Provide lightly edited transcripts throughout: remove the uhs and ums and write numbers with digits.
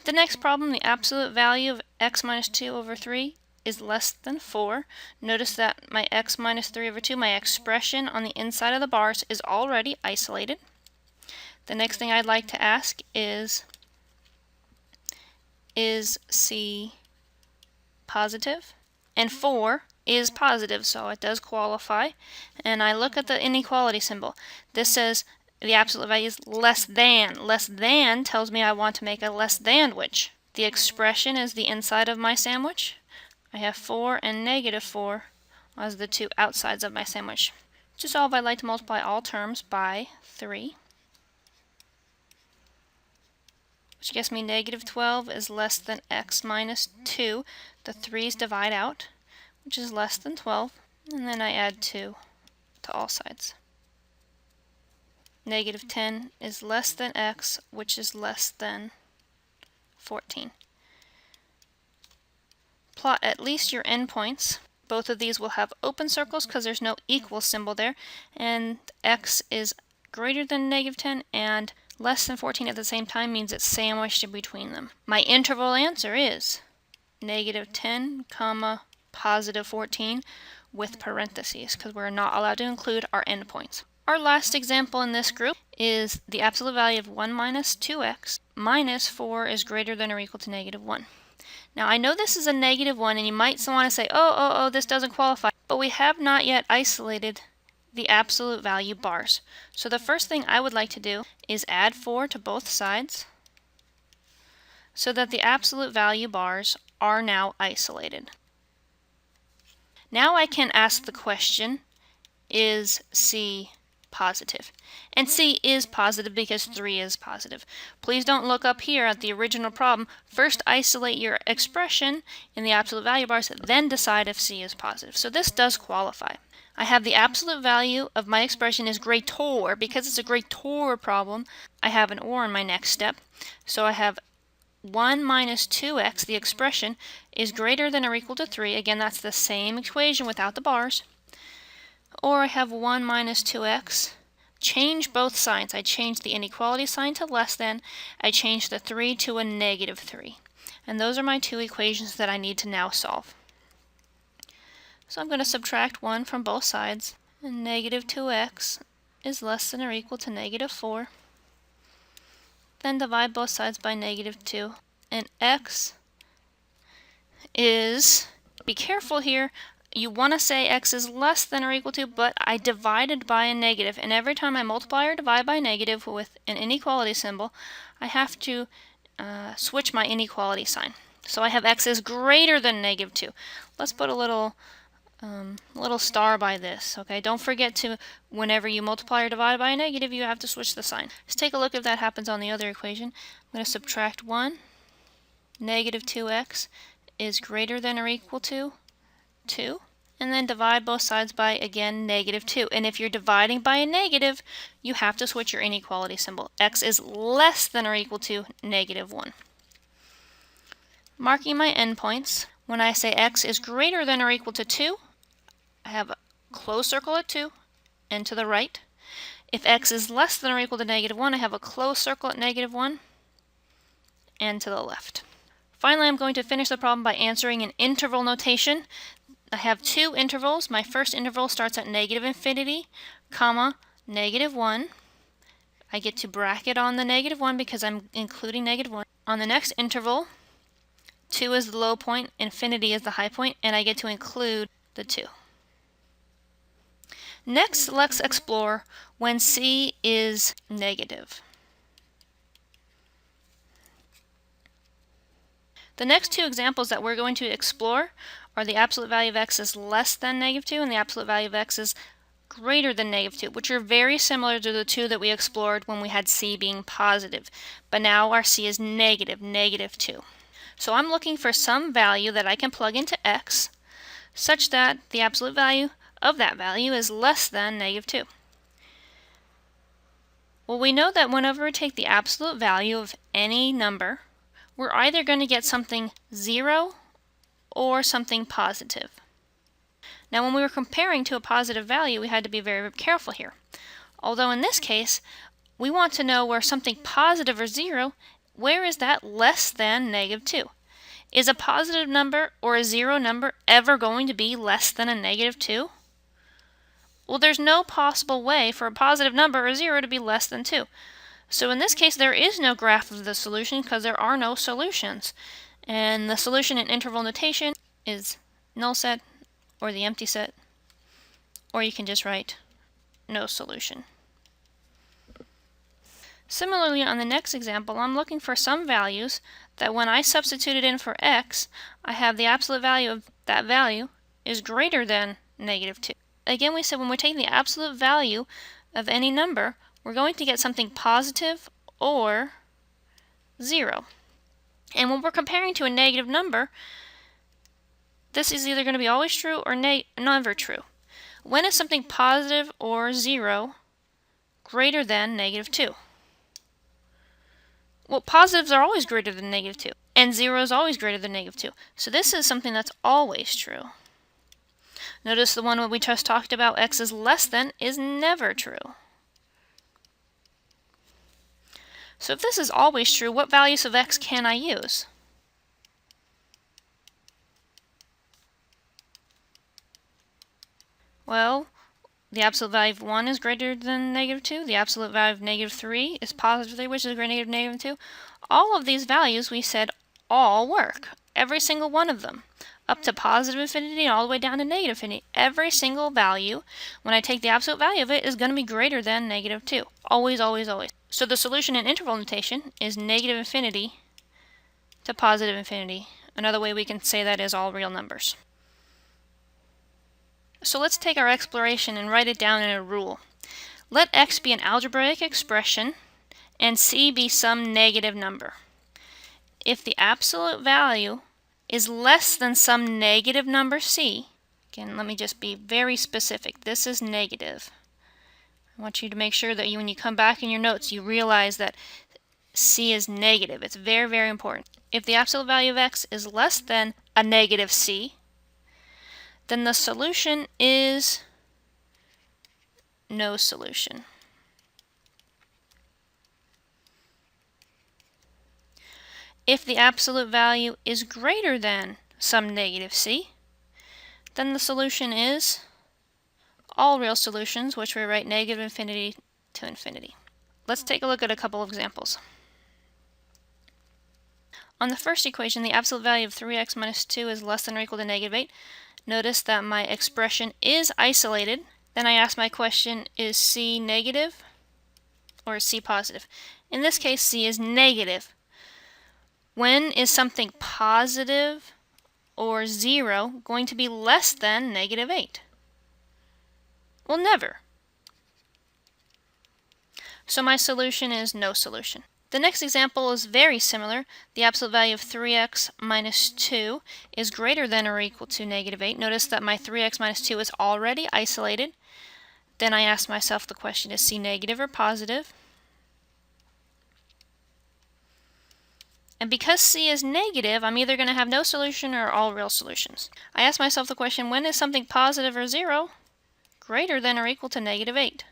The next problem, the absolute value of x minus 2 over 3 is less than 4. Notice that my x minus 3 over 2, my expression on the inside of the bars, is already isolated. The next thing I'd like to ask is C positive? And 4 is positive, so it does qualify. And I look at the inequality symbol. This says the absolute value is less than. Less than tells me I want to make a less than-wich. The expression is the inside of my sandwich. I have 4 and negative 4 as the two outsides of my sandwich. To solve, I'd like to multiply all terms by 3, which gives me negative 12 is less than x minus 2. The 3's divide out, which is less than 12, and then I add 2 to all sides. Negative 10 is less than x, which is less than 14. Plot at least your endpoints. Both of these will have open circles because there's no equal symbol there, and x is greater than negative 10 and less than 14 at the same time means it's sandwiched in between them. My interval answer is negative 10, comma, positive 14 with parentheses because we're not allowed to include our endpoints. Our last example in this group is the absolute value of 1 minus 2x minus 4 is greater than or equal to negative 1. Now I know this is a negative 1 and you might want to say, oh, this doesn't qualify, but we have not yet isolated the absolute value bars. So the first thing I would like to do is add 4 to both sides so that the absolute value bars are now isolated. Now I can ask the question, is C positive? And C is positive because 3 is positive. Please don't look up here at the original problem. First isolate your expression in the absolute value bars, then decide if C is positive. So this does qualify. I have the absolute value of my expression is greater. Because it's a greater problem, I have an or in my next step. So I have 1 minus 2x, the expression, is greater than or equal to 3. Again, that's the same equation without the bars. Or I have 1 minus 2x. Change both signs. I change the inequality sign to less than. I change the 3 to a negative 3. And those are my two equations that I need to now solve. So I'm going to subtract 1 from both sides. And negative 2x is less than or equal to negative 4. Then divide both sides by negative 2. And x is, be careful here, you want to say x is less than or equal to, but I divided by a negative. And every time I multiply or divide by a negative with an inequality symbol, I have to switch my inequality sign. So I have x is greater than negative 2. Let's put a little star by this, okay? Don't forget to, whenever you multiply or divide by a negative, you have to switch the sign. Let's take a look if that happens on the other equation. I'm going to subtract 1. Negative 2x is greater than or equal to 2. And then divide both sides by, again, negative 2. And if you're dividing by a negative, you have to switch your inequality symbol. X is less than or equal to negative 1. Marking my endpoints, when I say x is greater than or equal to 2, I have a closed circle at 2 and to the right. If x is less than or equal to negative 1, I have a closed circle at negative 1 and to the left. Finally, I'm going to finish the problem by answering in interval notation. I have two intervals. My first interval starts at negative infinity, comma, negative 1. I get to bracket on the negative 1 because I'm including negative 1. On the next interval, 2 is the low point, infinity is the high point, and I get to include the 2. Next, let's explore when C is negative. The next two examples that we're going to explore are the absolute value of x is less than negative 2 and the absolute value of x is greater than negative 2, which are very similar to the two that we explored when we had C being positive. But now our C is negative, negative 2. So I'm looking for some value that I can plug into x such that the absolute value of that value is less than negative 2. Well, we know that whenever we take the absolute value of any number, we're either going to get something 0 or something positive. Now, when we were comparing to a positive value, we had to be very, very careful here. Although in this case, we want to know where something positive or 0 where is that less than -2? Is a positive number or a zero number ever going to be less than a -2? Well, there's no possible way for a positive number or zero to be less than 2. So in this case, there is no graph of the solution because there are no solutions. And the solution in interval notation is null set or the empty set, or you can just write no solution. Similarly, on the next example, I'm looking for some values that when I substitute it in for x, I have the absolute value of that value is greater than -2. Again, we said when we're taking the absolute value of any number, we're going to get something positive or 0. And when we're comparing to a negative number, this is either going to be always true or never true. When is something positive or 0 greater than -2? Well, positives are always greater than -2, and 0 is always greater than -2. So this is something that's always true. Notice the one we just talked about, x is less than, is never true. So if this is always true, what values of x can I use? Well, the absolute value of 1 is greater than -2. The absolute value of -3 is positive 3, which is greater than -2. All of these values, we said, all work. Every single one of them. Up to positive infinity and all the way down to negative infinity. Every single value, when I take the absolute value of it, is going to be greater than -2. Always, always, always. So the solution in interval notation is negative infinity to positive infinity. Another way we can say that is all real numbers. So let's take our exploration and write it down in a rule. Let x be an algebraic expression and c be some negative number. If the absolute value is less than some negative number c, again, let me just be very specific. This is negative. I want you to make sure that when you come back in your notes, you realize that c is negative. It's very, very important. If the absolute value of x is less than a negative c, then the solution is no solution. If the absolute value is greater than some negative c, then the solution is all real solutions, which we write negative infinity to infinity. Let's take a look at a couple of examples. On the first equation, the absolute value of 3x minus 2 is less than or equal to -8. Notice that my expression is isolated. Then I ask my question, is c negative or is c positive? In this case, c is negative. When is something positive or 0 going to be less than -8? Well, never. So my solution is no solution. The next example is very similar. The absolute value of 3x minus 2 is greater than or equal to -8. Notice that my 3x minus 2 is already isolated. Then I ask myself the question, is c negative or positive? And because c is negative, I'm either going to have no solution or all real solutions. I ask myself the question, when is something positive or 0 greater than or equal to -8?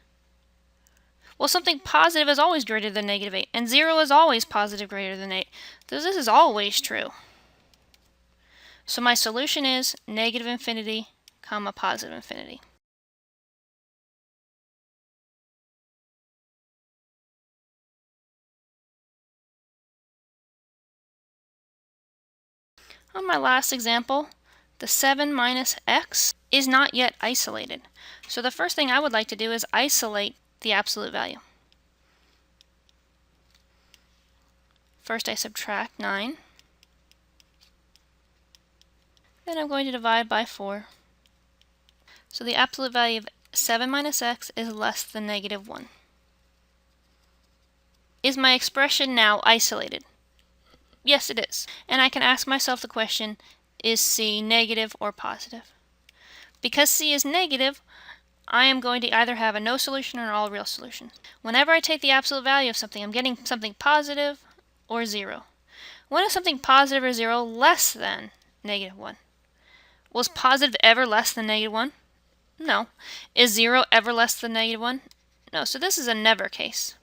Well, something positive is always greater than -8, and 0 is always positive greater than 8. So this is always true. So my solution is negative infinity, comma, positive infinity. On my last example, the 7 minus x is not yet isolated. So the first thing I would like to do is isolate the absolute value. First I subtract 9. Then I'm going to divide by 4. So the absolute value of 7 minus x is less than -1. Is my expression now isolated? Yes, it is. And I can ask myself the question, is c negative or positive? Because c is negative, I am going to either have a no solution or an all real solution. Whenever I take the absolute value of something, I'm getting something positive or 0. When is something positive or 0 less than -1? Was positive ever less than -1? No. Is 0 ever less than -1? No. So this is a never case.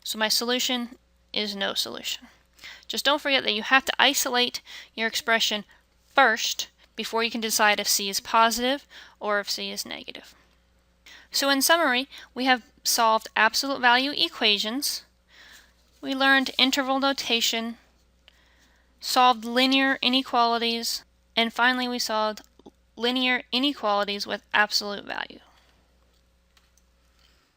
So my solution is no solution. Just don't forget that you have to isolate your expression first before you can decide if C is positive or if C is negative. So in summary, we have solved absolute value equations, we learned interval notation, solved linear inequalities, and finally we solved linear inequalities with absolute value.